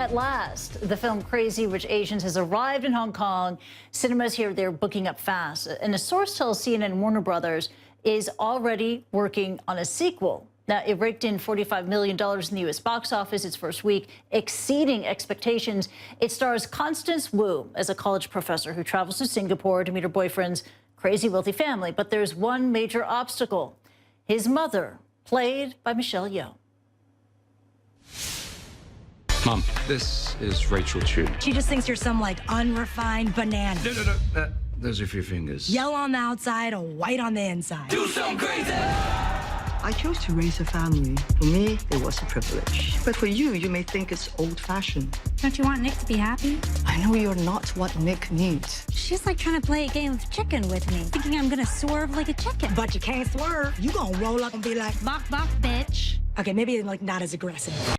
At last, the film Crazy Rich Asians has arrived in Hong Kong. Cinemas here, they're booking up fast. And a source tells CNN Warner Brothers is already working on a sequel. Now, it raked in $45 million in the U.S. box office its first week, exceeding expectations. It stars Constance Wu as a college professor who travels to Singapore to meet her boyfriend's crazy wealthy family. But there's one major obstacle. His mother, played by Michelle Yeoh. Mom, this is Rachel Chu. She just thinks you're some, like, unrefined banana. No. Those are a few fingers. Yellow on the outside or white on the inside. Do something crazy! I chose to raise a family. For me, it was a privilege. But for you, you may think it's old-fashioned. Don't you want Nick to be happy? I know you're not what Nick needs. She's like trying to play a game of chicken with me, thinking I'm gonna swerve like a chicken. But you can't swerve. You gonna roll up and be like, Bok bok, bitch. okay, maybe like not as aggressive.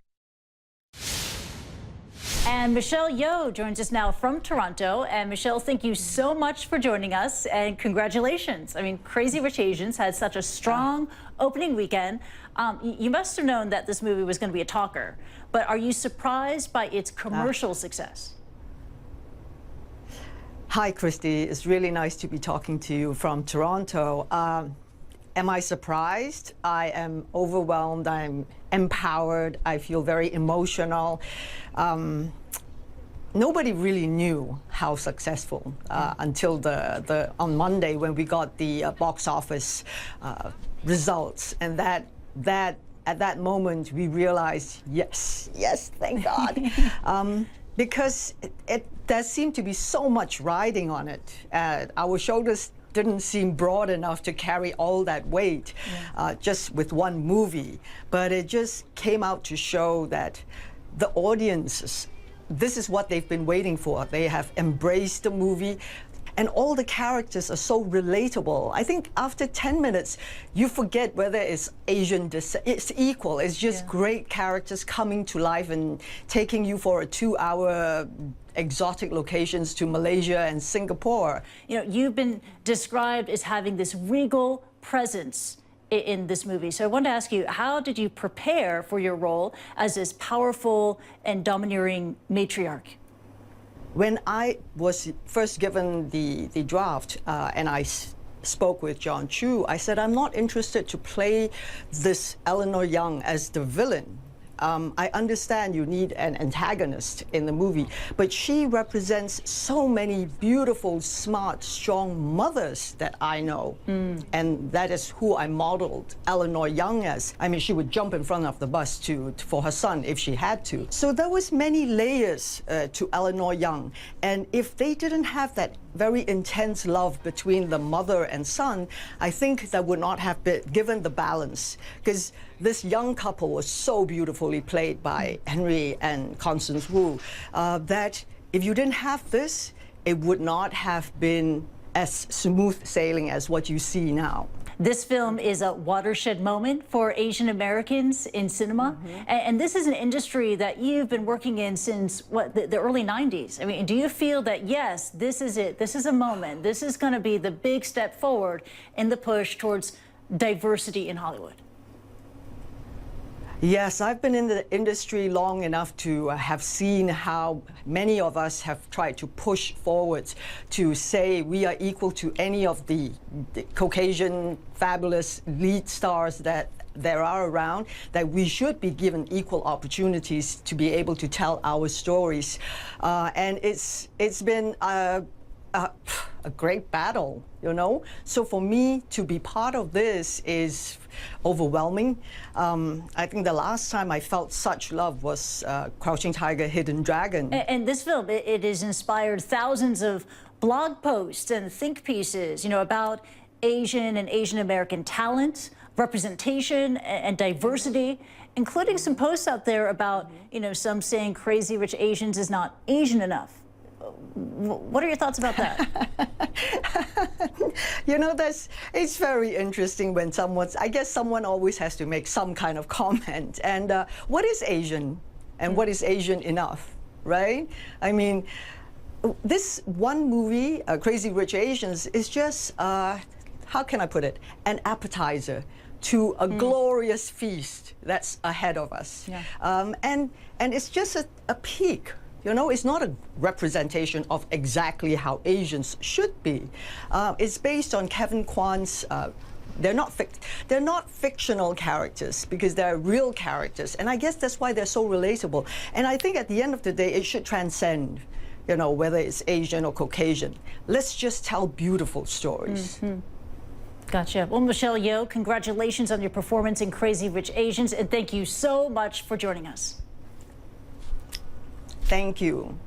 And Michelle Yeoh joins us now from Toronto. And Michelle, thank you so much for joining us, and congratulations. I mean, Crazy Rich Asians had such a strong opening weekend. You must have known that this movie was going to be a talker, but are you surprised by its commercial success? Hi, Kristie. It's really nice to be talking to you from Toronto. Am I surprised? I am overwhelmed. I'm empowered. I feel very emotional. Nobody really knew how successful until on Monday when we got the box office results, and at that moment we realized, yes, thank God, because there seemed to be so much riding on it. Our shoulders didn't seem broad enough to carry all that weight just with one movie, but it just came out to show that the audiences, this is what they've been waiting for. They have embraced the movie, and all the characters are so relatable. I think after 10 minutes, you forget whether it's Asian descent. It's equal. It's just great characters coming to life and taking you for a 2-hour exotic locations to Malaysia and Singapore. You know, you've been described as having this regal presence in this movie. So I wanted to ask you, how did you prepare for your role as this powerful and domineering matriarch? When I was first given the draft and I spoke with John Chu, I said, I'm not interested to play this Eleanor Young as the villain. I understand you need an antagonist in the movie, but she represents so many beautiful, smart, strong mothers that I know. And that is who I modeled Eleanor Young as. I mean, she would jump in front of the bus for her son if she had to. So there was many layers to Eleanor Young. And if they didn't have that very intense love between the mother and son, I think that would not have been given the balance. Because this young couple was so beautifully played by Henry and Constance Wu that if you didn't have this, it would not have been as smooth sailing as what you see now. This film is a watershed moment for Asian Americans in cinema. And this is an industry that you've been working in since, what, the early 90s. I mean, do you feel that, yes, this is it, this is a moment, this is going to be the big step forward in the push towards diversity in Hollywood? Yes, I've been in the industry long enough to have seen how many of us have tried to push forward to say we are equal to any of the Caucasian fabulous lead stars that there are around, that we should be given equal opportunities to be able to tell our stories. And it's been a great battle, you know? So for me to be part of this is overwhelming. I think the last time I felt such love was Crouching Tiger, Hidden Dragon. And this film, it has inspired thousands of blog posts and think pieces, you know, about Asian and Asian American talent, representation, and diversity, including some posts out there about, you know, some saying Crazy Rich Asians is not Asian enough. What are your thoughts about that? You know, it's very interesting when I guess someone always has to make some kind of comment. And what is Asian? And what is Asian enough, right? I mean, this one movie, Crazy Rich Asians, is just, how can I put it, an appetizer to a glorious feast that's ahead of us. Yeah. And it's just a peak. You know, it's not a representation of exactly how Asians should be. It's based on Kevin Kwan's. They're not fictional characters because they're real characters, and I guess that's why they're so relatable. And I think at the end of the day, it should transcend, you know, whether it's Asian or Caucasian. Let's just tell beautiful stories. Gotcha. Well, Michelle Yeoh, congratulations on your performance in Crazy Rich Asians, and thank you so much for joining us. Thank you.